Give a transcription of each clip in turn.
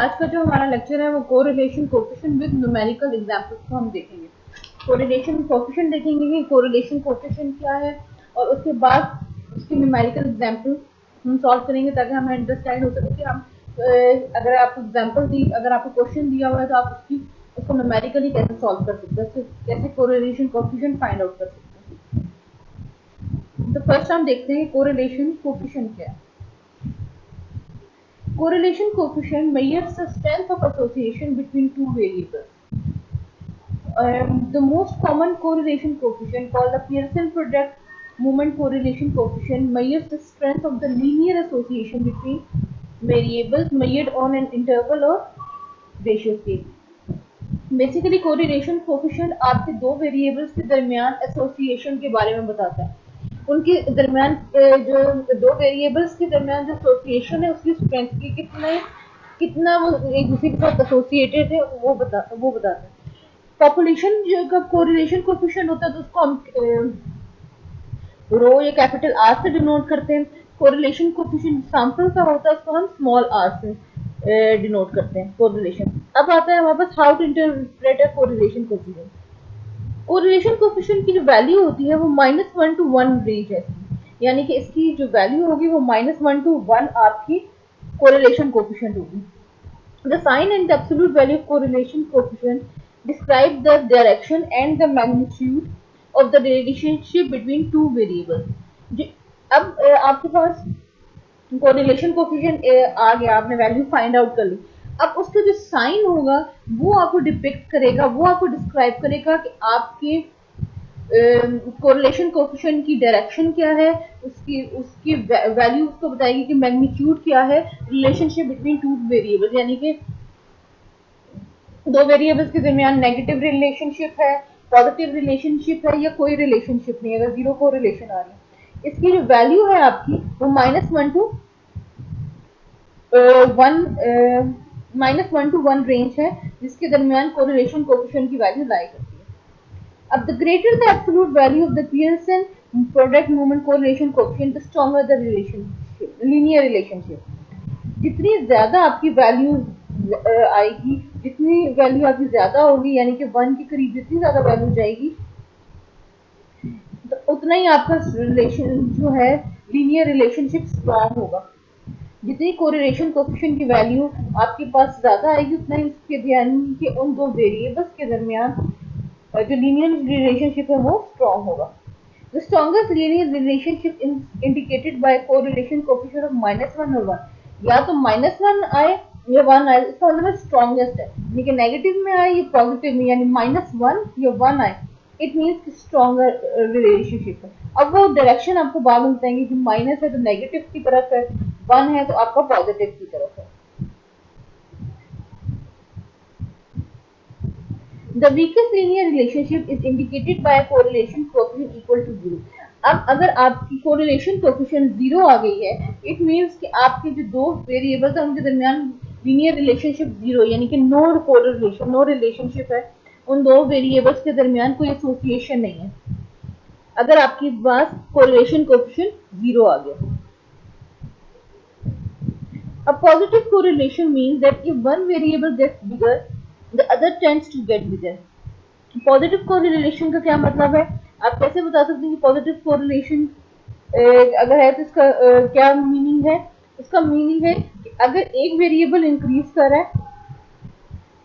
आज का जो हमारा लेक्चर है वो correlation coefficient with numerical examples को हम देखेंगे। कोरिलेशन कोएफिशिएंट देखेंगे कि कोरिलेशन कोएफिशिएंट क्या है और उसके बाद उसकी न्यूमेरिकल एग्जांपल हम सॉल्व करेंगे ताकि हमें अंडरस्टैंड हो सके कि हम अगर आपको एग्जांपल दी, अगर आपको क्वेश्चन दिया हुआ है तो आप उसको न्यूमेरिकली कैसे सॉल्व कर सकते हैं, कैसे कोरिलेशन कोएफिशिएंट फाइंड आउट कर सकते हैं। तो फर्स्ट हम देखते हैं कोरिलेशन कोएफिशिएंट क्या है। Correlation coefficient measures the strength of association between two variables. The most common correlation coefficient, called the Pearson product moment correlation coefficient, measures the strength of the linear association between variables measured on an interval or ratio scale. Basically correlation coefficient आपके दो variables के दरमियान association के बारे में बताता है। उनके दरमियान जो दो वेरिएबल्स के दरमियान जो एसोसिएशन है उसकी स्ट्रेंथ की कितना वो एक दूसरे के साथ एसोसिएटेड है वो बताता है। पॉपुलेशन का कोरिलेशन कोएफिशिएंट होता है तो उसको हम रो या कैपिटल आर से डिनोट करते हैं। कोरिलेशन कोएफिशिएंट सैंपल का होता है उसको हम स्मॉल आर से डिनोट करते हैं कोरिलेशन। अब आता है हमारे पास how to interpret a correlation coefficient. Correlation coefficient की जो वैल्यू होती है वो -1 to 1 रेंज है, यानी कि इसकी जो वैल्यू होगी वो -1 to 1 आपकी कोरिलेशन कोएफिशिएंट होगी। The sign and the absolute value of correlation coefficient describe the direction and the magnitude of the relationship between two variables। अब आपके पास कोरिलेशन कोएफिशिएंट आ गया, आपने वैल्यू फाइंड आउट कर ली। अब उसका जो साइन होगा वो आपको डिपिक्ट करेगा, वो आपको डिस्क्राइब करेगा कि आपके कोरिलेशन कोएफिशिएंट की डायरेक्शन क्या है, उसकी वैल्यू उसको बताएगी कि मैग्नीट्यूड क्या है, रिलेशनशिप बिटवीन टू वेरिएबल्स, यानी कि दो वेरिएबल्स के दरमियान नेगेटिव रिलेशनशिप है, पॉजिटिव रिलेशनशिप है या कोई रिलेशनशिप नहीं, अगर जीरो कोरिलेशन आ रही है। इसकी जो वैल्यू है आपकी वो -1 to 1 रेंज है, जिसके दरमियान कोरिलेशन कोएफिशिएंट की वैल्यू लाई करती है। अब the greater the absolute value of the Pearson product moment correlation coefficient the stronger the relationship, linear relationship. जितनी ज्यादा आपकी वैल्यू आएगी, जितनी वैल्यू आपकी ज्यादा होगी, यानी कि 1 के करीब जितनी ज्यादा वैल्यू जाएगी तो उतना ही आपका रिलेशन जो है लीनियर रिलेशनशिप स्ट्रॉन्ग होगा। जितनी कोरिलेशन कोएफिशिएंट की वैल्यू आपके पास ज्यादा आएगी उतना ही उसके ध्यान कि उन दो वेरिएबल्स के दरमियान जो लीनियर रिलेशनशिप है वो स्ट्रॉन्ग होगा। The strongest linear relationship indicated by correlation coefficient of -1 और 1, या तो -1 आए या 1 आए, इसका मतलब स्ट्रॉन्गेस्ट है, यानी कि नेगेटिव में आए या पॉजिटिव में, यानी -1 या 1 आए, इट मीन्स स्ट्रॉन्गर रिलेशनशिप है। अब वो डायरेक्शन आपको बाद में बताएंगे कि माइनस है तो नेगेटिव की तरफ है, 1 है तो आपका पॉजिटिव की तरफ है। The weakest linear relationship is indicated by a correlation coefficient equal to 0। अब अगर आपकी कोरिलेशन कोएफिशिएंट 0 आ गई है, इट मीन्स कि आपके जो दो वेरिएबल्स हैं उनके दरमियान लीनियर रिलेशनशिप 0, यानी कि नो कोरिलेशन, नो रिलेशनशिप है, उन दो वेरिएबल्स के दरमियान कोई एसोसिएशन नहीं है अगर आपके पास कोरिलेशन कोएफिशिएंट 0 आ गया। A positive correlation means that if one variable gets bigger, the other tends to get bigger। Positive correlation का क्या मतलब है, आप कैसे बता सकते हैं कि पॉजिटिव कोरिलेशन अगर है तो इसका क्या मीनिंग है? इसका मीनिंग है कि अगर एक वेरिएबल इंक्रीज कर रहा है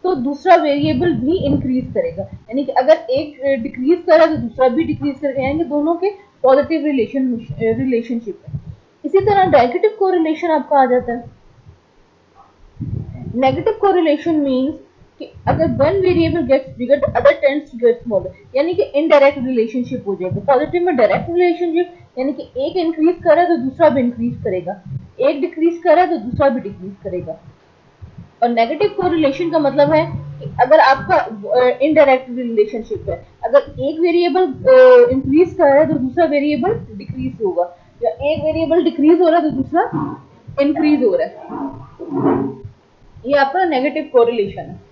तो दूसरा वेरिएबल भी इंक्रीज करेगा, यानी कि अगर एक डिक्रीज कर रहा है तो दूसरा भी डिक्रीज करेगा, यानी कि दोनों के पॉजिटिव रिलेशनशिप है। इसी तरह नेगेटिव कोरिलेशन आपका आ जाता है। नेगेटिव कोरिलेशन मींस कि अगर one variable gets bigger the other tends to get smaller, यानी कि इनडायरेक्ट रिलेशनशिप हो जाएगा। पॉजिटिव में डायरेक्ट रिलेशनशिप, यानी कि एक इंक्रीज कर रहा है तो दूसरा भी इंक्रीज करेगा, एक डिक्रीज कर रहा है तो दूसरा भी डिक्रीज करेगा। और नेगेटिव कोरिलेशन का मतलब है कि अगर आपका इनडायरेक्ट रिलेशनशिप है, अगर एक वेरिएबल इंक्रीज कर रहा है तो दूसरा वेरिएबल डिक्रीज होगा, या एक वेरिएबल डिक्रीज हो रहा है तो दूसरा इंक्रीज हो रहा है, ये आपका नेगेटिव कोरिलेशन है।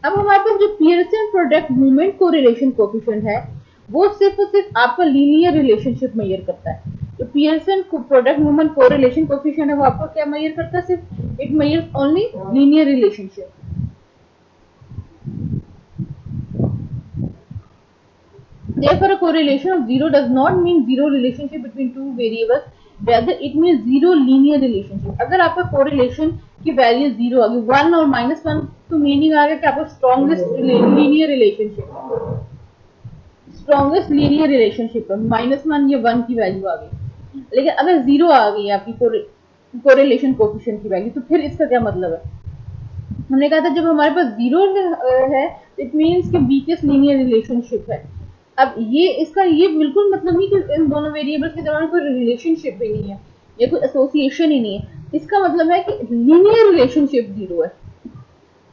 अब हमारे पास जो Pearson product moment correlation coefficient है वो सिर्फ और सिर्फ आपका लीनियर रिलेशनशिप मेजर करता है। जो Pearson product movement correlation coefficient है वो आपका क्या मेजर करता है, सिर्फ it measures only linear relationship. Therefore, a correlation of zero does not mean zero relationship between two variables. Rather, it means zero linear relationship. अगर आपका correlation की वैल्यू जीरो आ गई, वन और -1, तो मीनिंग आ गया कि आपका strongest linear relationship, strongest linear relationship है, -1 या 1 की वैल्यू आ गई। लेकिन अगर जीरो आ गई आपकी कोरिलेशन कोफिशिएंट की वैल्यू, तो फिर इसका क्या मतलब है? हमने कहा था जब हमारे पास जीरो है इट मीन्स कि वीकेस्ट लीनियर रिलेशनशिप है। अब ये इसका ये बिल्कुल मतलब नहीं कि इन दोनों वेरिएबल्स के दौरान कोई रिलेशनशिप ही नहीं है या कोई एसोसिएशन ही नहीं है। इसका मतलब है कि लीनियर रिलेशनशिप जीरो है।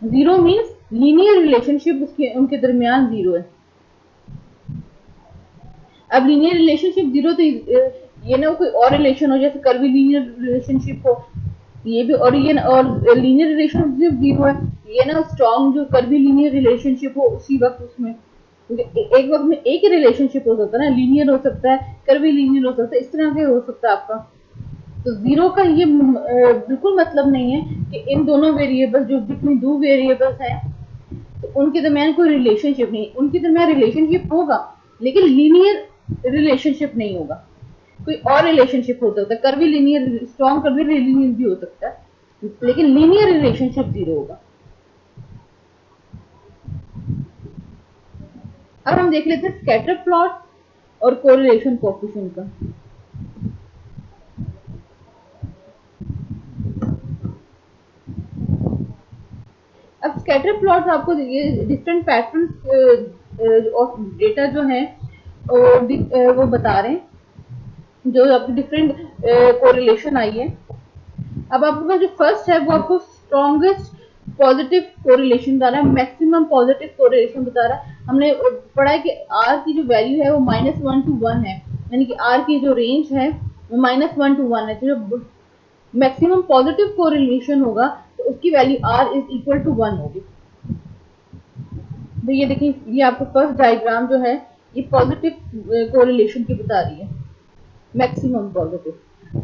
जीरो मीन्स लीनियर रिलेशनशिप उसके उनके दरमियान जीरो है। अब लीनियर रिलेशनशिप जीरो तो ये ना कोई और रिलेशन हो जैसे कर्वी लीनियर रिलेशनशिप हो, ये भी, और ये और लीनियर रिलेशनशिप जीरो है, ये ना स्ट्रॉन्ग जो कर्वी लीनियर रिलेशनशिप हो उसी वक्त उसमें, एक वक्त में एक ही रिलेशनशिप हो सकता है ना, लीनियर हो सकता है, कर्वी लीनियर हो सकता है, इस तरह के हो सकता है आपका। तो जीरो का ये बिल्कुल मतलब नहीं है कि इन दोनों वेरिएबल जो जितनी दो वेरिएबल्स हैं तो उनके दरमियान कोई रिलेशनशिप नहीं, उनके दरमियान रिलेशनशिप होगा लेकिन लीनियर रिलेशनशिप नहीं होगा, कोई और रिलेशनशिप हो सकता है, curvy linear, strong curvy linear भी हो सकता है, लेकिन लीनियर रिलेशनशिप जीरो होगा। अब हम देख लेते हैं स्कैटर प्लॉट और कोरिलेशन कोएफिशिएंट का। अब स्कैटर प्लॉट आपको ये डिफरेंट पैटर्न ऑफ डेटा जो है वो बता रहे हैं, जो आपकी डिफरेंट कोरिलेशन आई है। अब आपके पास जो फर्स्ट है वो आपको स्ट्रॉन्गेस्ट पॉजिटिव कोरिलेशन बता रहा है, मैक्सिमम पॉजिटिव कोरिलेशन बता रहा है। हमने पढ़ा है कि आर की जो वैल्यू है वो -1 to 1 है, यानी कि आर की जो रेंज है वो -1 to 1 है। तो जो मैक्सिमम पॉजिटिव कोरिलेशन होगा तो उसकी value r is equal to 1 होगी। तो ये देखिए, ये आपका फर्स्ट डायग्राम जो है ये पॉजिटिव कोरिलेशन की बता रही है, मैक्सिमम पॉजिटिव,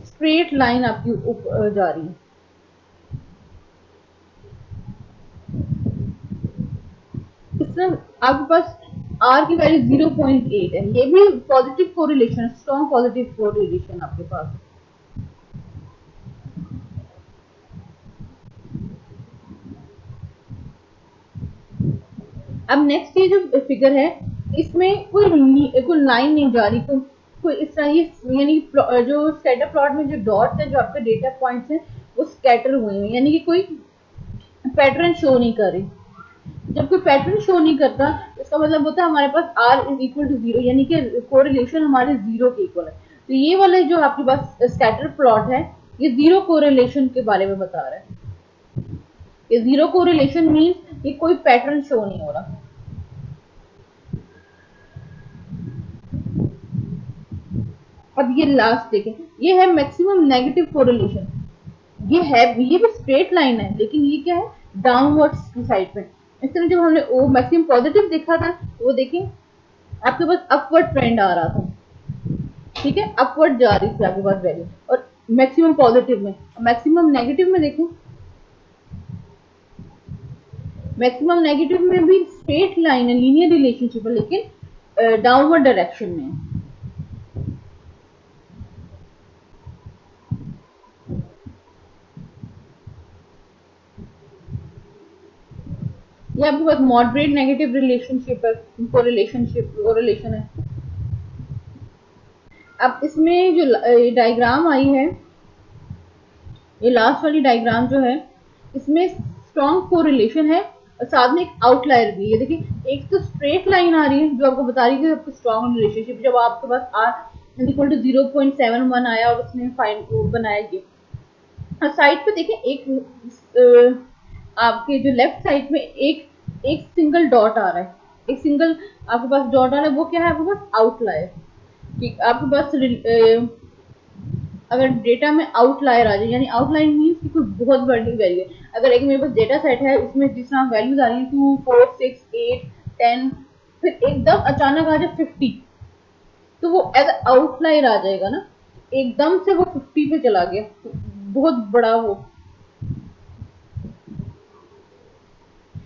स्ट्रेट लाइन आपकी ऊपर जा रही है। इस तरह आपके पास आर की वैल्यू 0.8 है, ये भी positive correlation, strong positive correlation आपके पास। अब नेक्स्ट ये जो फिगर है इसमें कोई लाइन नहीं जा रही, कोई इस तरह ये, यानी जो स्कैटर प्लॉट में जो डॉट्स है, जो आपके डेटा पॉइंट्स हैं वो स्कैटर हुए हैं, यानी कि कोई पैटर्न शो नहीं कर रही। जब कोई पैटर्न शो नहीं करता इसका मतलब होता है हमारे पास r is equal to zero, यानी कि कोरिलेशन हमारे जीरो के इक्वल है। तो ये वाले जो आपके पास स्कैटर प्लॉट है ये जीरो कोरिलेशन के बारे में बता रहा है। ये जीरो कोरिलेशन मीन्स ये कोई पैटर्न शो नहीं हो रहा। अब ये लास्ट देखें, ये है मैक्सिमम नेगेटिव कोरिलेशन। ये भी स्ट्रेट लाइन है लेकिन ये क्या है, डाउनवर्ड्स की साइड पे। इस तरह जब हमने वो मैक्सिमम पॉजिटिव देखा था वो देखिए आपके पास अपवर्ड ट्रेंड आ रहा था, ठीक है, अपवर्ड जा रही थी आपके पास वैल्यू। और मैक्सिमम पॉजिटिव में, मैक्सिमम नेगेटिव में देखें, मैक्सिमम नेगेटिव में भी स्ट्रेट लाइन है, लीनियर रिलेशनशिप है, लेकिन डाउनवर्ड डायरेक्शन में है। ये आपके पास मॉडरेट नेगेटिव रिलेशनशिप है, कोरिलेशन है। अब इसमें जो डायग्राम आई है, ये लास्ट वाली डायग्राम जो है इसमें स्ट्रॉन्ग कोरिलेशन है और साथ में एक आउटलायर भी है। देखिए, एक तो स्ट्रेट लाइन आ रही है जो आपको बता रही है कि स्ट्रॉन्ग रिलेशनशिप, जब आपके पास आर इक्वल टू 0.71 आया और उसने फाइन बनाया ये। और साइड पे देखें एक आपके जो लेफ्ट साइड में एक सिंगल डॉट आ रहा है, एक सिंगल आपके पास डॉट आ रहा है, वो क्या है आपके पास आउटलायर। आपके पास अगर डेटा में आउटलायर आ जाए, यानी आउटलायर मीन्स कि कोई बहुत बड़ी वैल्यू है। अगर एक मेरे पास डेटा सेट है उसमें जिस तरह वैल्यूज आ रही है 2, 4, 6, 8, 10, फिर एकदम अचानक आ जाए 50, तो वो एज आउटलायर आ जाएगा ना, एकदम से वो 50 पे चला गया, बहुत बड़ा वो,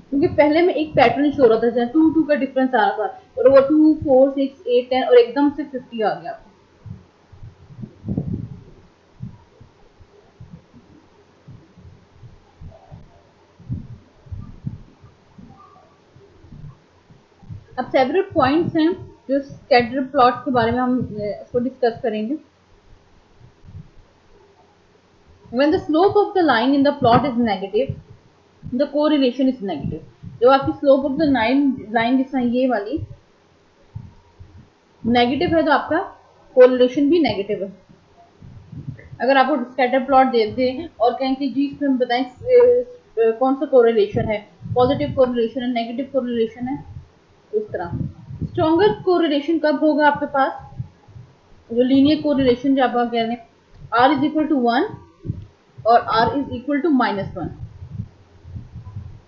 क्योंकि पहले में एक पैटर्न शो हो रहा था जहाँ 2 का डिफरेंस आ रहा था, और वो 2 4 6 8 10 और एकदम से 50 आ गया। अब सेवरल पॉइंट्स हैं जो स्कैटर प्लॉट के बारे में हम इसको डिस्कस करेंगे। When the slope of the line in the plot is negative, the correlation is negative. जब आपकी स्लोप ऑफ द लाइन जिस तरह ये वाली नेगेटिव है तो आपका कोरिलेशन भी नेगेटिव है। अगर आपको स्कैटर प्लॉट दे दें और कहें कि जी इसमें बताएं कौन सा कोरिलेशन है, पॉजिटिव कोरिलेशन है, नेगेटिव कोरिलेशन है, इस तरह। स्ट्रॉन्गर कोरिलेशन कब होगा आपके पास, जो लीनियर कोरिलेशन जब आप कह रहे हैं r इज इक्वल टू 1 और r इज इक्वल टू -1,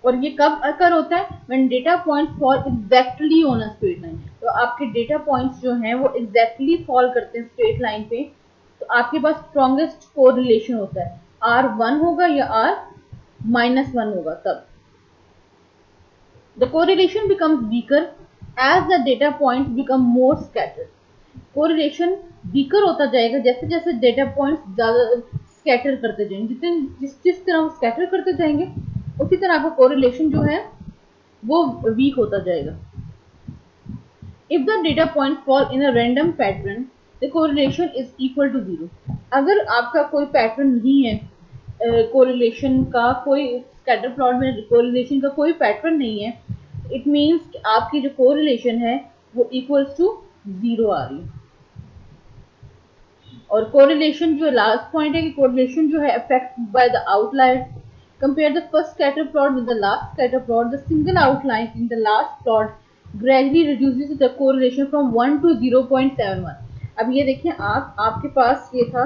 और ये कब अकर होता है, when data points fall exactly on a straight line. तो आपके डेटा पॉइंट्स जो हैं वो एग्जैक्टली फॉल करते हैं स्ट्रेट लाइन पे, तो आपके पास स्ट्रॉन्गेस्ट कोरिलेशन होता है, r1 होगा या r-1 होगा तब। The correlation becomes weaker as the data points become more scattered. Correlation weaker होता जाएगा जैसे जैसे डेटा पॉइंट्स ज्यादा स्कैटर करते जाएंगे, जिस तरह वो स्कैटर करते जाएंगे उसी तरह आपका कोरिलेशन जो है वो वीक होता जाएगा। If the data point fall in a random pattern the correlation is equal to 0। अगर आपका कोई पैटर्न नहीं है कोरिलेशन का, कोई स्कैटर प्लॉट में कोरिलेशन का कोई पैटर्न नहीं है, इट मीन्स कि आपकी जो कोरिलेशन है वो इक्वल्स टू 0 आ रही है। और कोरिलेशन जो लास्ट पॉइंट है कि कोरिलेशन जो है affect by the outlier. Compare the first scatter plot with the last scatter plot. The single outline in the last plot gradually reduces the correlation from 1 to 0.71. अब ये देखिए आपके पास ये था,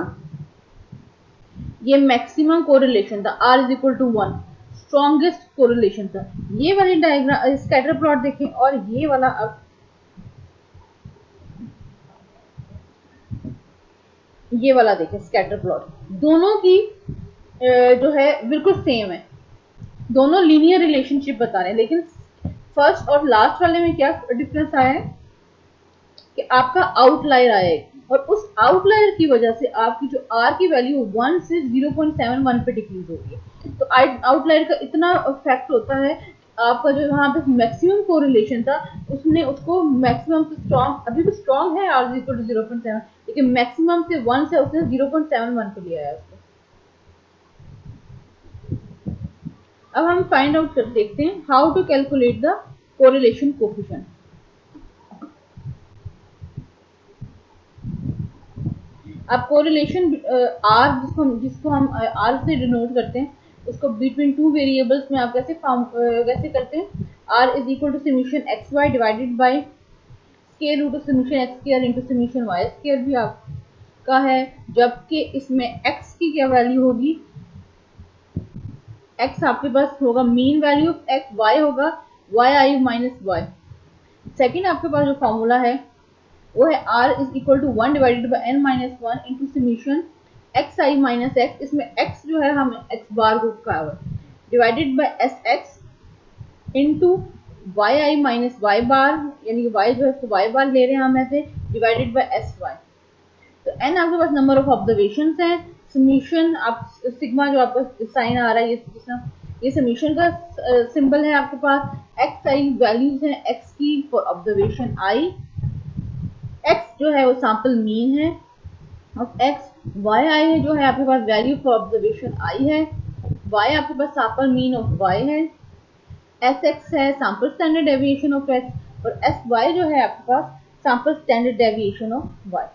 ये मैक्सिमम कोरिलेशन था, r is equal to 1, strongest correlation था। ये वाली डायग्राम स्कैटर प्लॉट देखें और ये वाला, अब ये वाला देखें स्कैटर प्लॉट, दोनों की जो है बिल्कुल सेम है, दोनों लीनियर रिलेशनशिप बता रहे हैं, लेकिन फर्स्ट और लास्ट वाले में क्या डिफरेंस आया है कि आपका आउटलायर आया है, और उस आउटलायर की वजह से आपकी जो r की वैल्यू 1 से 0.71 पे डिक्रीज हो रही है। तो आउटलायर का इतना इफेक्ट होता है, आपका जो यहाँ पे मैक्सिमम कोरिलेशन था उसने उसको मैक्सिमम से स्ट्रॉन्ग, अभी भी स्ट्रॉन्ग है r इक्वल टू 0.7, लेकिन मैक्सिमम से 1 से उसने 0.71 पे लिया है उसको। अब हम फाइंड आउट कर देखते हैं how to calculate the correlation coefficient. अब कोरिलेशन r जिसको हम r से डिनोट करते हैं, उसको बिटवीन टू वेरिएबल्स में आप कैसे करते हैं, r is equal to summation x y divided by square root of summation x square into summation y square भी आपका है, जबकि इसमें x की क्या वैल्यू होगी, x आपके पास होगा mean value of x, y होगा yi माइनस y। सेकेंड आपके पास जो फॉर्मूला है वो है r is equal to 1 divided by n minus 1 into summation x i minus x, इसमें x जो है हम x बार को का divided by s x into y i minus y bar, यानी कि y जो है y बार ले रहे हैं हम ऐसे, डिवाइडेड बाई एस वाई। तो n आपके पास नंबर ऑफ ऑब्जर्वेशन है, समीशन आप सिग्मा जो आपका साइन आ रहा है ये समीशन का सिंबल है आपके पास, एक्स आई वैल्यूज है x की फॉर ऑब्जर्वेशन i, x जो है वो सैंपल मीन है ऑफ x, y आई जो है आपके पास वैल्यू फॉर ऑब्जर्वेशन i है, y आपके पास सैंपल मीन ऑफ y है, एस एक्स है sample standard deviation of x, और एस वाई जो है आपके पास sample standard deviation of y।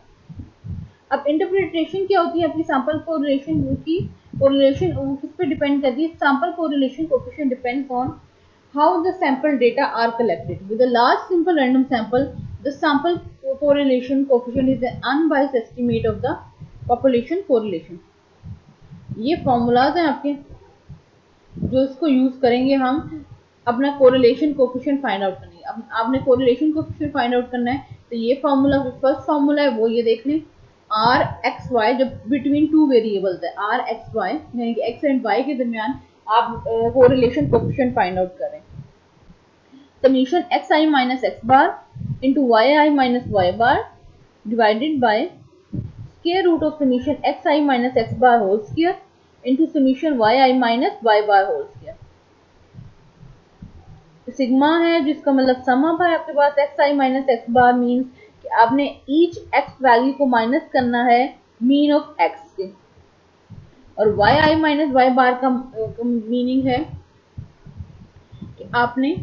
अब इंटरप्रिटेशन क्या होती है आपकी सैंपल कोरिलेशन की, कोरिलेशन किस पे डिपेंड करती है, sample correlation coefficient depends on how the sample data are collected with a large simple random sample, the sample correlation coefficient is an unbiased estimate of the population correlation. ये formulas हैं आपके जो इसको use करेंगे हम अपना correlation coefficient find out करने। आपने कोरिलेशन कोएफिशिएंट फाइंड आउट करना है, तो ये फॉर्मूला, फर्स्ट फॉर्मूला है वो ये देख लें, आर एक्स वाई, जब बिटवीन टू वेरिएबल्स है आर एक्स वाई, यानी कि एक्स एंड वाई के दरमियान आप कोरिलेशन कोएफिशिएंट फाइंड आउट करें। Summation x i minus x bar into y i minus y bar divided by square root of summation x i minus x bar whole square into summation y i minus y bar whole square. Sigma है जिसका मतलब sum up है आपके पास x i minus x bar means कि आपने each x value को minus करना है मीन ऑफ एक्स के, और वाई आई माइनस वाई बार का मीनिंग है कि आपने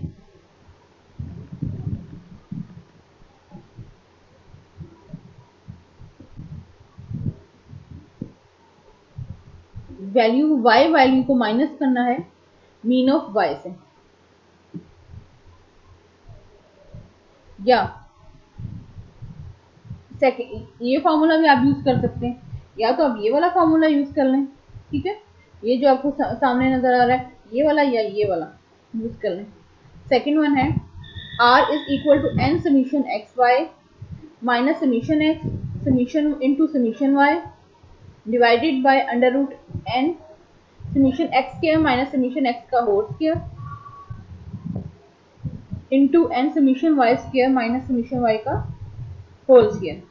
वैल्यू वाई वैल्यू को माइनस करना है मीन ऑफ वाई से, या ये फॉर्मूला भी आप यूज कर सकते हैं, या तो आप ये वाला फॉर्मूला यूज कर लें, ठीक है, ये जो आपको सामने नजर आ रहा है ये वाला या ये वाला यूज कर लें। सेकंड वन है r is equal to n summation x y minus summation x summation into summation y divided by under root n summation x square minus summation x का whole square into n summation y square minus summation y का whole square.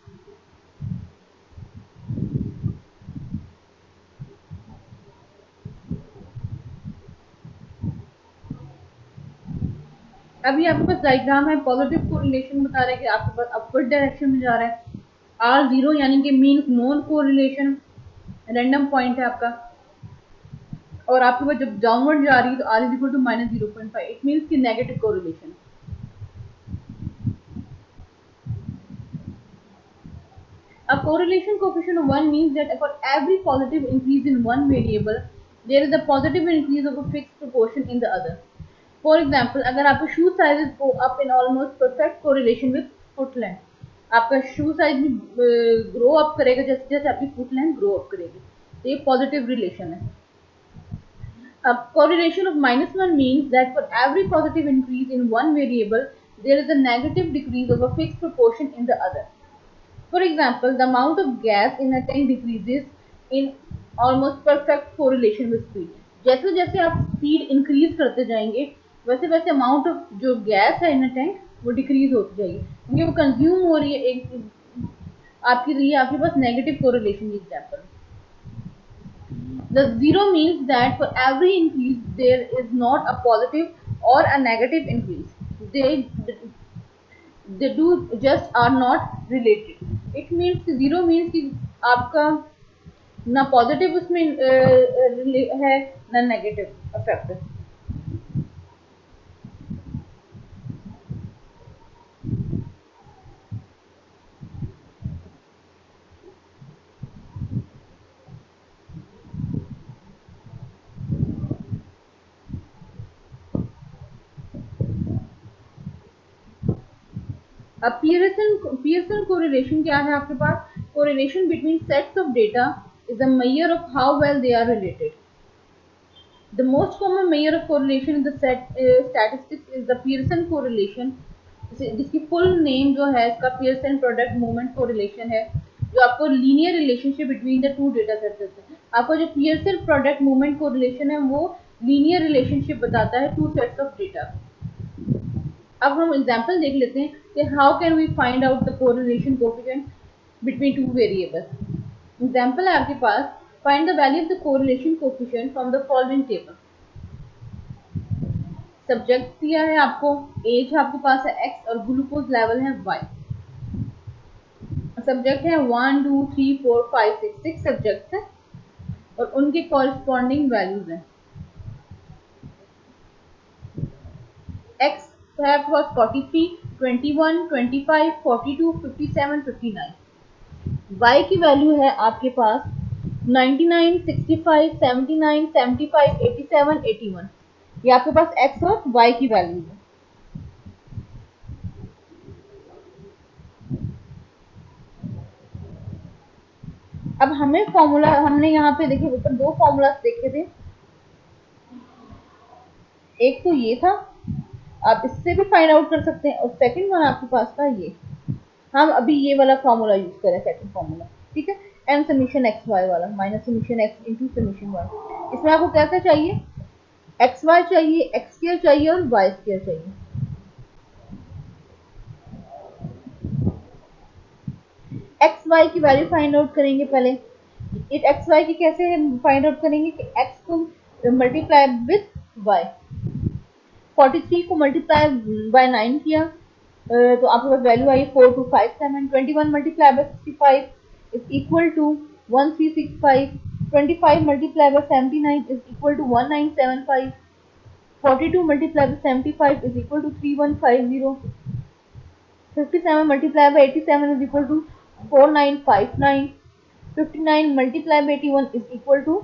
अभी आपके पास diagram है, positive correlation बता रहा है कि आपके पास अपवर्ड डायरेक्शन में जा रहा है, आर जीरो यानी कि mean non correlation, random point है आपका, और आपके पास जब डाउनवर्ड जा रही है तो r is equal to minus 0.5, it means की negative correlation. A correlation coefficient of 1 means that for every positive increase in one variable, there is a positive increase of a fixed proportion in the other. For example, अगर आपके shoe sizes go up in almost perfect correlation with foot length, आपका shoe size भी grow up करेगा जैसे जैसे आपकी foot length grow up करेगी, तो ये positive relation है। A correlation of -1 means that for every positive increase in one variable, there is a negative decrease of a fixed proportion in the other. For example, the amount of gas in a tank decreases in almost perfect correlation with speed. जैसे जैसे आप speed increase करते जाएंगे वैसे वैसे amount of जो gas है इन tank वो डिक्रीज होती जाएगी, क्योंकि वो कंज्यूम हो रही है एक आपकी रही है आपके पास नेगेटिव कोरिलेशन की example. The zero means that for every increase there is not a positive or a negative increase. They do just are not related. It means zero means कि आपका ना पॉजिटिव उसमें है ना नेगेटिव इफेक्ट है। अब Pearson correlation क्या है आपके पास? Correlation between sets of data is a measure of how well they are related. The most common measure of correlation in the statistics is the Pearson correlation, जिसकी full name जो है इसका Pearson product movement correlation है, जो आपको linear relationship between the two data sets देता है। आपको जो पियर्सन प्रोडक्ट मूवमेंट कोरिलेशन है वो लीनियर रिलेशनशिप बताता है टू सेट्स ऑफ डेटा। अब हम एग्जांपल देख लेते हैं कि how can we find out the correlation coefficient between two variables. Example है आपके पास, find the value of the correlation coefficient from the following table. Subject दिया है आपको, एज आपके पास है x और ग्लूकोज लेवल है y। सब्जेक्ट है 1 2 3 4 5 6 सब्जेक्ट है और उनके कॉरेस्पॉन्डिंग वैल्यूज हैं। x है आपके पास 43 21 25 42 57 59। y की वैल्यू है आपके पास 99 65 79 75 87 81। ये आपके पास x और y की वैल्यू है। अब हमें फॉर्मूला, हमने यहाँ पे देखिए ऊपर दो फॉर्मूला देखे थे, एक तो ये था आप इससे भी फाइंड आउट कर सकते हैं। और सेकंड वन आपके पास था ये, हम अभी ये वाला फॉर्मूला यूज करें, सेकंड फॉर्मूला, ठीक है, एन समीशन एक्स वाई वाला minus summation x into summation y. इसमें आपको क्या क्या चाहिए, एक्स वाई चाहिए, एक्स स्क्वायर चाहिए और वाई स्क्वायर चाहिए। एक्स वाई की वैल्यू फाइंड आउट करेंगे पहले। एक्स वाई की कैसे फाइंड आउट करेंगे कि एक्स को मल्टीप्लाई विथ वाई, 43 को मल्टीप्लाई बाय 9 किया तो आपके पास वैल्यू आई 4257। 21 multiply by 65 is equal to 1365। 25 multiply by 79 is equal to 1975। 42 multiply by 75 is equal to 3150। 57 multiply by 87 is equal to 4959। 59 multiply by 81 is equal to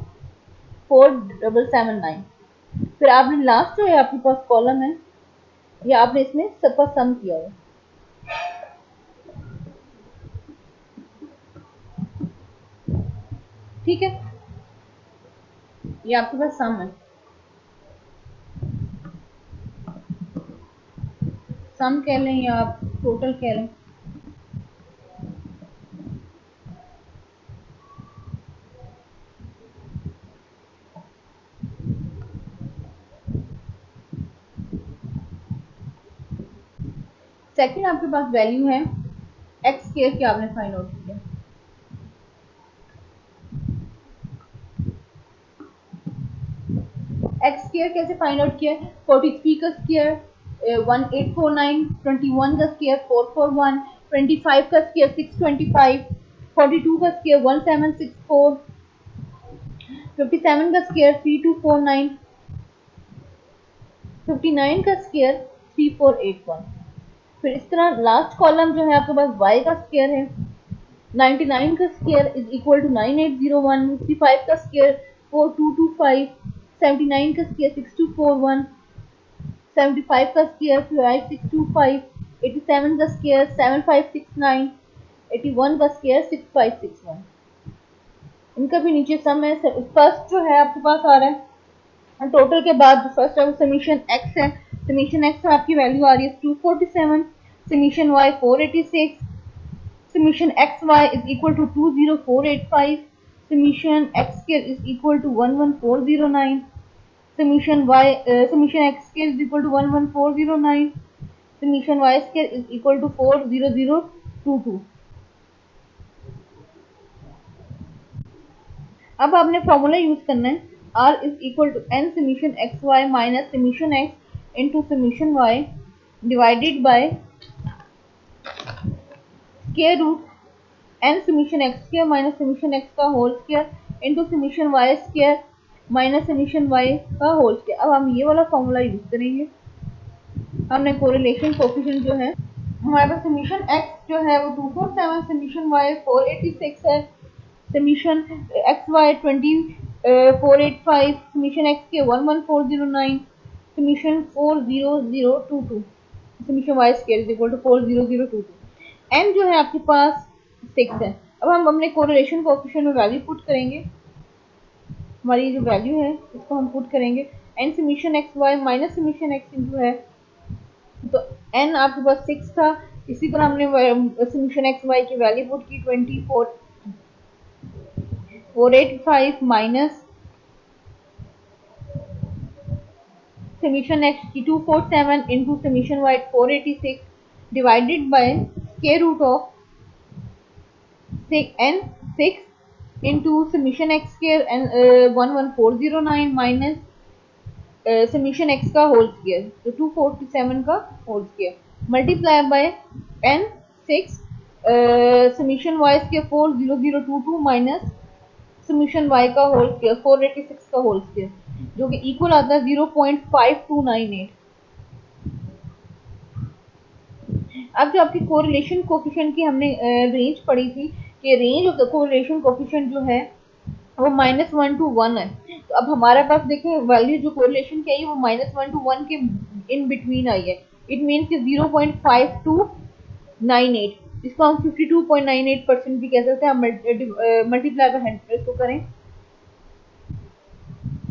4779। फिर आपने last जो है आपके पास कॉलम है, ये आपने इसमें सबका सम किया है, ठीक है, ये आपके पास सम है, सम कह लें या आप टोटल कह लें। सेकंड आपके पास वैल्यू है एक्स स्क्वायर की, आपने फाइंड आउट किया। एक्स स्क्वायर कैसे फाइंड आउट किया, 43 का स्क्वायर 1849, 21 का स्क्वायर 441, 25 का स्क्वायर 625, 42 का स्क्वायर 1764, 57 का स्क्वायर 3249, 59 का स्क्वायर 3481। फिर इस तरह लास्ट कॉलम जो है आपके पास y का स्क्वायर है, 99 का स्क्वायर इज इक्वल टू 9801, 55 का स्क्वायर 4225, 79 का स्क्वायर 6241, 75 का स्क्वायर 5625, 87 का स्क्वायर 7569, 81 का स्क्वायर 6561। इनका भी नीचे सम है। फर्स्ट जो है आपके पास आ रहा है टोटल के बाद, फर्स्ट है समीशन एक्स है, समीशन एक्स आपकी वैल्यू आ रही है 247, summation y 486, summation x y is equal to 20485, summation x square is equal to 11409, summation y summation x square is equal to 11409, summation y square is equal to 40022। अब आपने formula use करना है, R is equal to n summation x y minus summation x into summation y divided by square root n summation x square minus summation x का whole square into summation y square minus summation y का whole square. अब हम ये वाला formula use करेंगे। हमने correlation coefficient जो है हमारे पास समीशन एक्स जो है वो 247, समीशन वाई 486 है, summation x y 2485, summation x के 11409, summation 40022, summation y square is equal to 40022। N जो है आपके पास 6 है। अब हम अपने कोरिलेशन कोफिशिएंट में वैल्यू पुट करेंगे, हमारी जो वैल्यू है इसको हम पुट करेंगे, n summation x y minus summation x into है, तो एन आपके पास 6 था, इसी तरह हमने समीशन एक्स वाई की वैल्यू पुट की 24485 माइनस समीशन एक्स की 247 into summation y 486 divided by square root of n 6 into summation x square n 11409 minus summation x का होल स्क्वायर तो 247 का whole square multiply by n 6 summation y square 40022 minus summation y का whole square 486 का whole square जो कि equal आता है 0.5298। अब जो आपकी कोरिलेशन कोफिशिएंट की हमने रेंज पढ़ी थी कि range of the correlation coefficient जो है वो -1 to 1 है। तो अब हमारे पास देखें वैल्यू जो कोरिलेशन की आई है वो -1 to 1 के इन बिटवीन आई है। इट मीन्स कि 0.5298, इसको हम 52.98% भी कह सकते हैं। मल्टीप्लाई बाय 100 को करें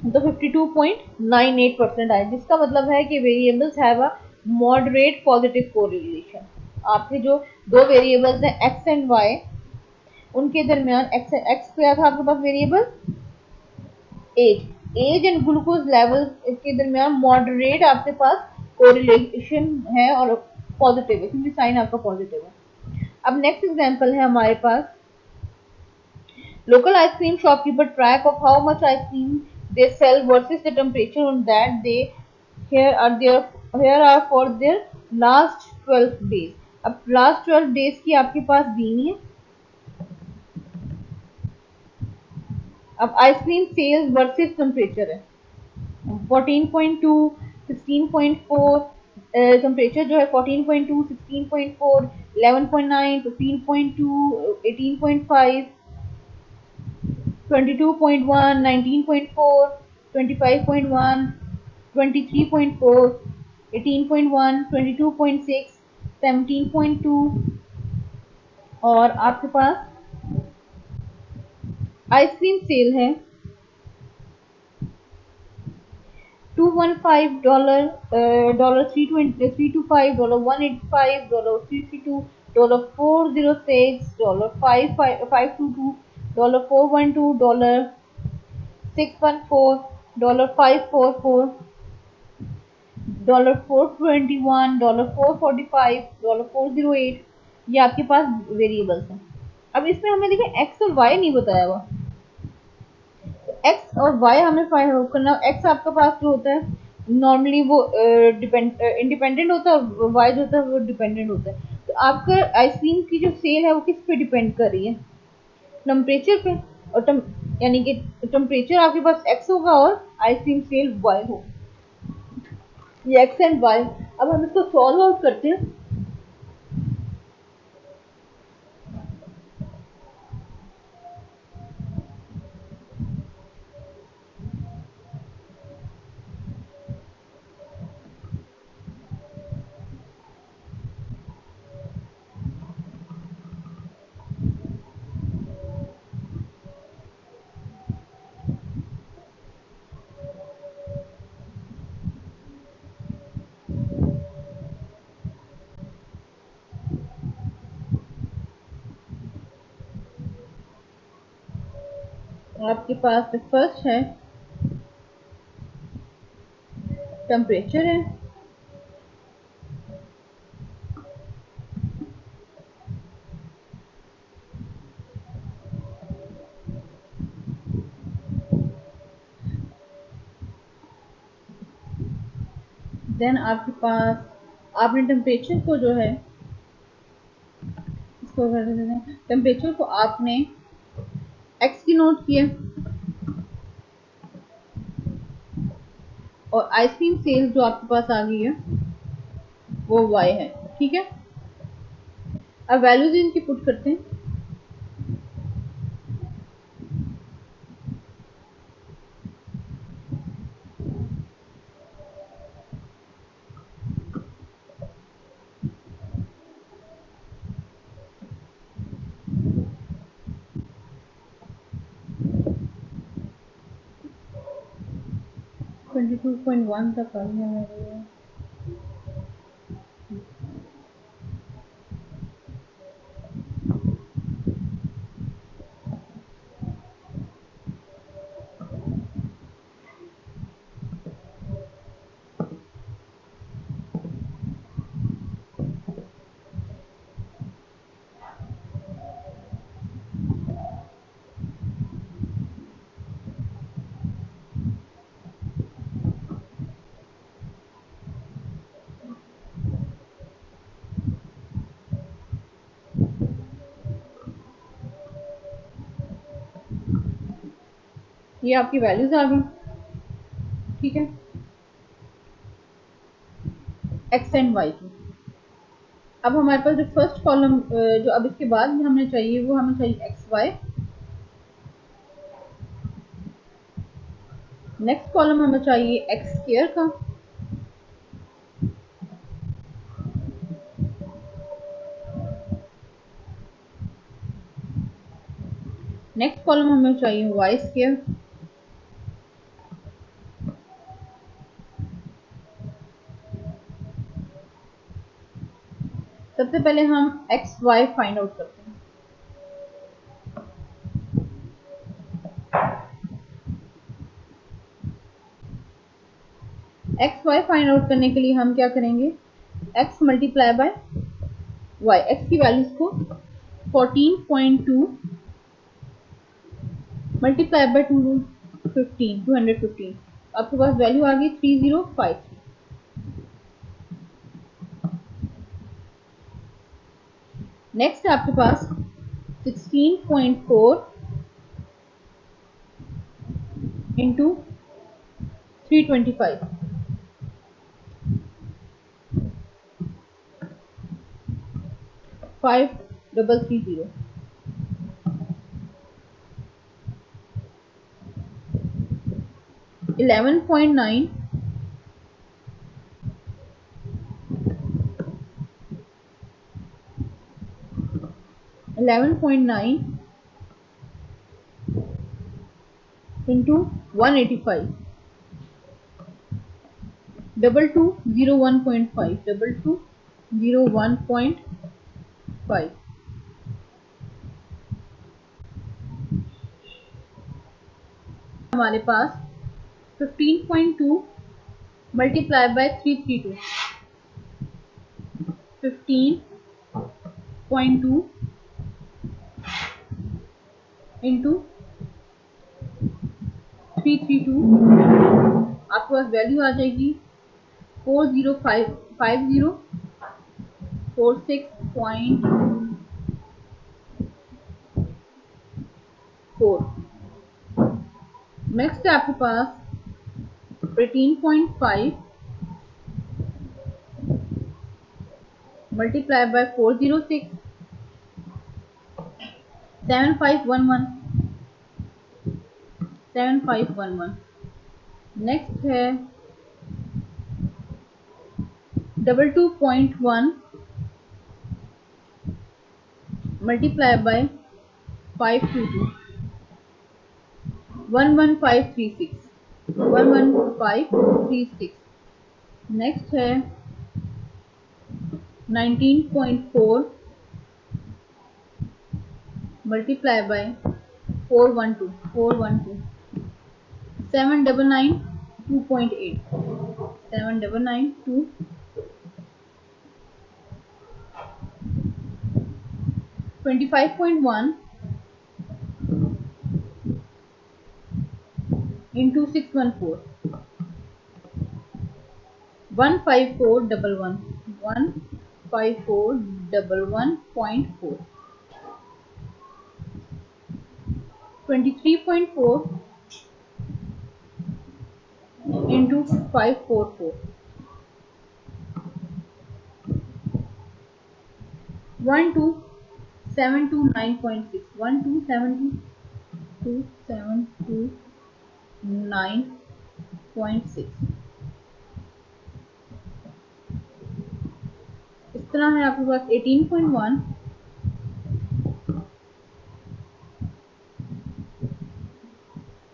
तो 52.98% आए, जिसका मतलब है कि variables have a moderate positive correlation. आपके जो दो वेरिएबल्स हैं एक्स एंड वाई, उनके दरमियान एक्स क्या था आपके पास variable, age and glucose level के दरमियान मॉडरेट आपके पास कोरिलेशन है और पॉजिटिव है क्योंकि साइन आपका पॉजिटिव है। अब नेक्स्ट एग्जांपल है हमारे पास, local ice cream shopkeeper track of how much ice cream they sell versus the temperature on that they here are for their last 12 days। अब लास्ट 12 डेज की आपके पास दी है। अब आइसक्रीम सेल्स वर्सेस टेम्परेचर है 14.2, 16.4, temperature जो है 14.2, 16.4, 11.9, 15.2, 18.5, 22.1, 19.4, 25.1, 23.4, 18.1, 22.6, 17.2 और आपके पास आइसक्रीम सेल है $215, $325, $185, $332, $406, $522, $412, $614, $544, $421, $445, $408। ये आपके पास वेरिएबल्स हैं। अब इसमें हमें देखिए एक्स और वाई नहीं बताया हुआ, एक्स और वाई हमें फाइंड आउट करना। एक्स आपके पास जो होता है नॉर्मली वो इंडिपेंडेंट होता है, वाई जो होता है वो डिपेंडेंट होता है। तो आपका आइसक्रीम की जो सेल है वो किस पे डिपेंड कर रही है, टेम्परेचर पे, और यानी कि टेम्परेचर आपके पास एक्स होगा और आइसक्रीम सेल वाई होगा। ये एक्स एंड वाई। अब हम इसको सॉल्व आउट करते हैं। आपके पास फर्स्ट है टेम्परेचर है, देन आपके पास आपने टेम्परेचर को जो है इसको कर देते हैं, टेम्परेचर को आपने एक्स की नोट किया और आइसक्रीम सेल्स जो आपके पास आ गई है वो वाई है। ठीक है, अब वैल्यूज इनकी पुट करते हैं। ट्वेंटी 22.1 तक आ गया मेरे। ये आपकी वैल्यूज आ गई। ठीक है, एक्स एंड वाई की। अब हमारे पास जो फर्स्ट कॉलम जो अब इसके बाद हमें चाहिए वो हमें चाहिए एक्स वाई। नेक्स्ट कॉलम हमें चाहिए एक्स स्क्वायर का। नेक्स्ट कॉलम हमें चाहिए वाई स्क्वायर। सबसे पहले हम एक्स वाई फाइंड आउट करते हैं। एक्स वाई फाइंड आउट करने के लिए हम क्या करेंगे, x multiply by y. X की वैल्यूज को 14.2 मल्टीप्लाई बाय 215 आपके पास वैल्यू आ गई 3053। नेक्स्ट है आपके पास 16.4 इंटू 325 5330। 11.9 इंटू 185 2201.5 हमारे पास 15.2 मल्टीप्लाई बाय 332 15.2 इंटू 332 आपके पास वैल्यू आ जाएगी 40550 46.4। नेक्स्ट है आपके पास 18.5 मल्टीप्लाई बाय 406 7511। नेक्स्ट है 22.1 मल्टीप्लाई बाय 522 11536। नेक्स्ट है 19.4 मल्टीप्लाई बाय 412 799.2 25.1 इंटू 614 15411.4 23.4 इंटू 544 12729.6 12729.6। इस तरह है आपके पास 18.1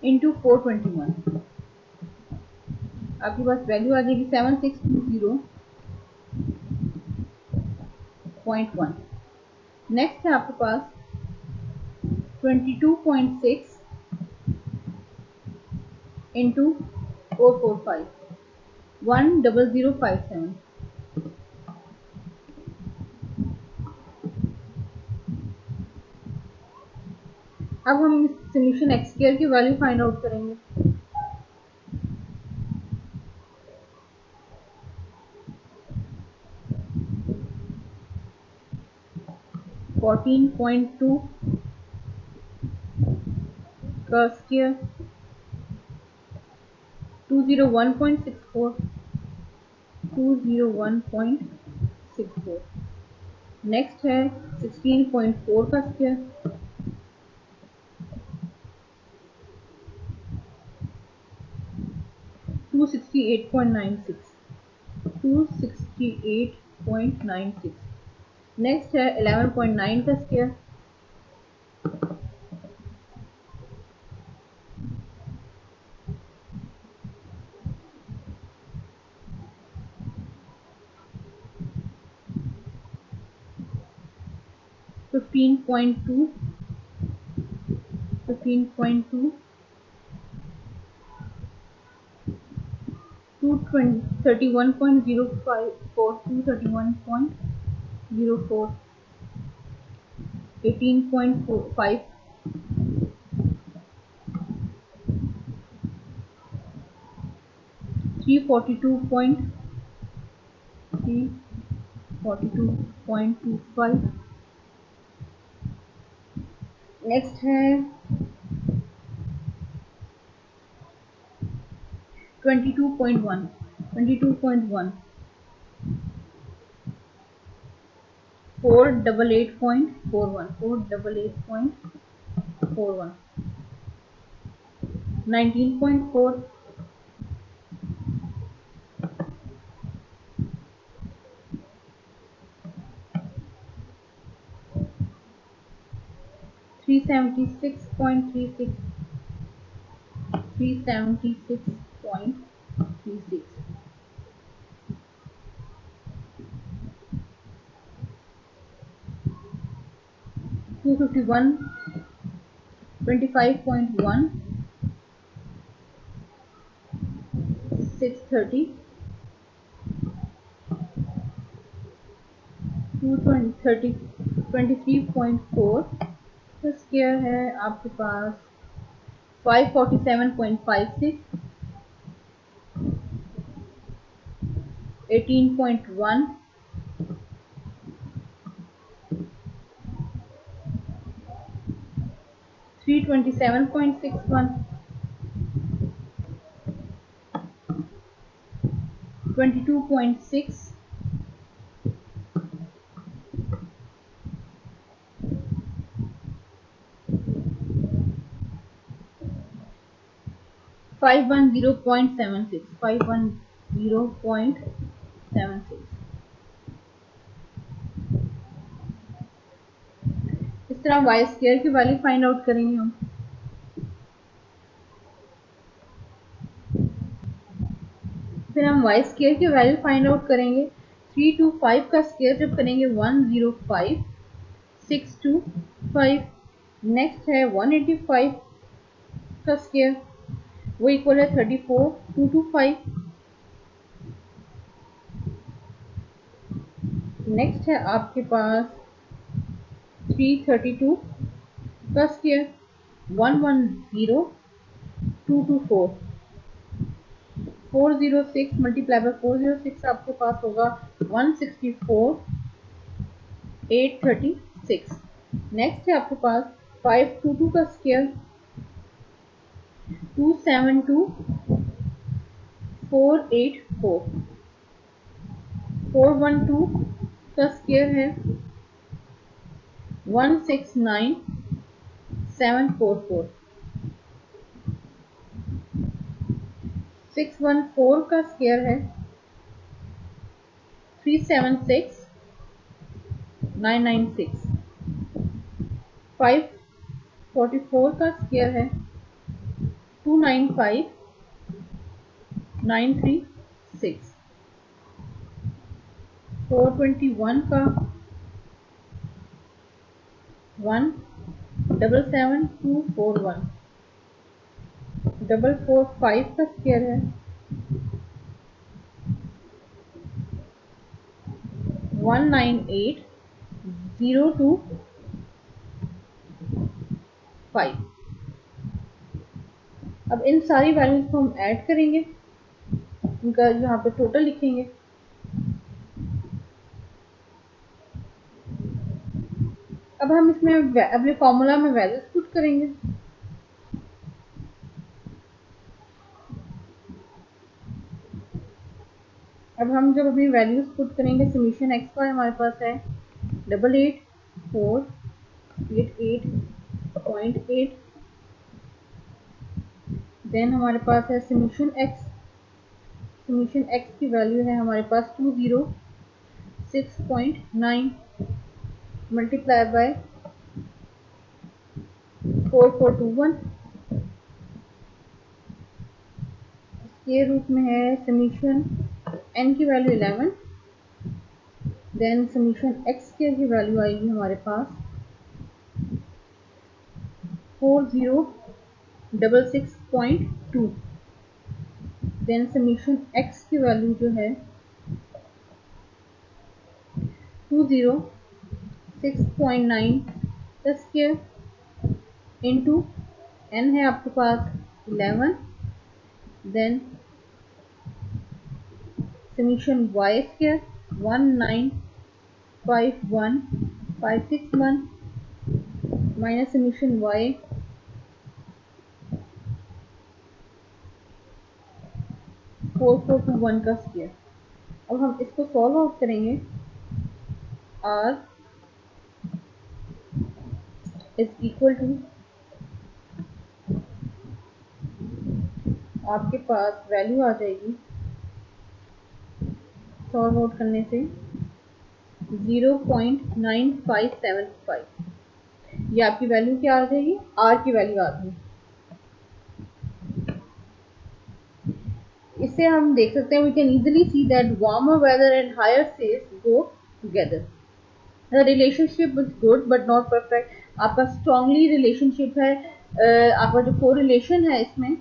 इंटू 421 आपके पास वैल्यू आ जाएगी 7620.1। नेक्स्ट है आपके पास 22.6 इंटू 445 10057। अब हम सॉल्यूशन एक्स स्क्वायर की वैल्यू फाइंड आउट करेंगे। फोर्टीन पॉइंट टू का स्क्वायर 201.64 नेक्स्ट है 16.4 का स्क्वायर 268.96 नेक्स्ट है 11.9 का स्क्वायर 2 15.2, 31.05, 31.04, 18.5, 342.25. नेक्स्ट है 22.1, 488.41, 19.4, 376.36, 376.36, 251, 25.1, 630, 23.4 का स्क्वायर है आपके पास 547.56, 18.1, 327.61, 22.6, 510.76, 510.76। इस तरह वाई स्क्वायर की वैल्यू फाइंड आउट करेंगे हम। फिर हम वाई स्क्वायर की वैल्यू फाइंड आउट करेंगे। 325 का स्क्वायर जब करेंगे 105, 625। नेक्स्ट है 185 का स्क्वायर, वो इक्वल है 34,225। नेक्स्ट है आपके पास 332 का स्क्वायर, 110,224। 406 मल्टीप्लाई बाय 406 आपके पास होगा 164,836। नेक्स्ट है आपके पास 522 का स्क्वायर, 272,484। 412 का स्क्वायर है 169,744। 614 का स्क्वायर है 376,996। 544 का स्क्वायर है 295,936। 421 का 177,241। 445 का स्क्वायर है 198,025। अब इन सारी वैल्यूज को हम ऐड करेंगे, इनका यहाँ पे टोटल लिखेंगे। अब हम इसमें अपने फॉर्मूला में वैल्यूज पुट करेंगे। अब हम जब अपनी वैल्यूज पुट करेंगे, समीशन एक्स वाई हमारे पास है 88,488.8। देन हमारे पास है समीशन एक्स की वैल्यू है हमारे पास 206.9 मल्टीप्लाई बाय 4421। इसके रूप में है समीशन एन की वैल्यू 11। देन समीशन एक्स की वैल्यू आएगी हमारे पास 4066.2। देन समीशन x की वैल्यू जो है 206.9 का स्क्वायर इंटू n है आपके पास 11। Then summation y square 1951561 minus summation y 4421 का स्क्वायर। अब हम इसको सॉल्व आउट करेंगे। r इज इक्वल टू, आपके पास वैल्यू आ जाएगी सॉल्व आउट करने से 0.9575। ये आपकी वैल्यू क्या आ जाएगी, r की वैल्यू आ जाएगी। इससे हम देख सकते हैं, we can easily see that warmer weather and higher sales go together. The relationship is good but not perfect. आपका स्ट्रांगली रिलेशनशिप है, आपका जो कोरिलेशन है इसमें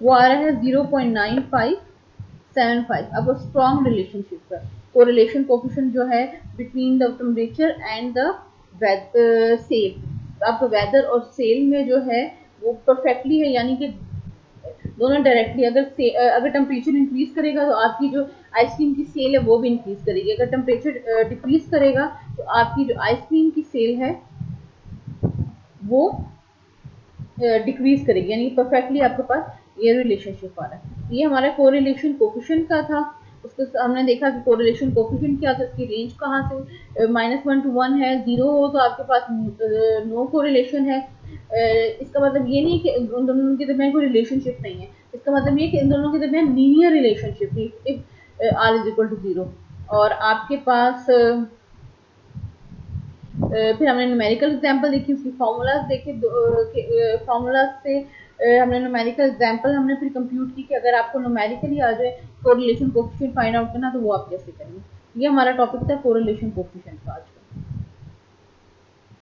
वो आ रहा है 0.9575। अब वो स्ट्रॉन्ग रिलेशनशिप है। कोरिलेशन कोफिशिएंट जो है between the temperature and the sale, आपका वेदर और सेल में जो है वो परफेक्टली है, यानी कि दोनों डायरेक्टली। अगर टेम्परेचर इंक्रीज करेगा तो आपकी जो आइसक्रीम की सेल है वो भी इंक्रीज करेगी। अगर टेम्परेचर डिक्रीज करेगा तो आपकी जो आइसक्रीम की सेल है वो डिक्रीज करेगी, यानी परफेक्टली आपके पास ये रिलेशनशिप आ रहा है। ये हमारा कोरिलेशन कोफिशिएंट का था। उसको हमने देखा कि कोरिलेशन कोफिशिएंट क्या था, इसकी रेंज कहाँ से -1 to 1 है। 0 हो तो आपके पास नो कोरिलेशन है। इसका मतलब ये नहीं कि उन दोनों के दरमियान कोई रिलेशनशिप नहीं है, इसका मतलब ये कि इन दोनों के दरमियान लीनियर रिलेशनशिप है if r is equal to 0। और आपके पास फिर हमने न्यूमेरिकल एग्जांपल देखी, उसकी फार्मूलाज देखे। फार्मूलाज से हमने न्यूमेरिकल एग्जांपल हमने फिर कंप्यूट की कि अगर आपको न्यूमेरिकली आ जाए कोरिलेशन कोफिशिएंट फाइंड आउट करना तो वो आप कैसे करेंगे। ये हमारा टॉपिक था कोरिलेशन कोफिशिएंट का आज।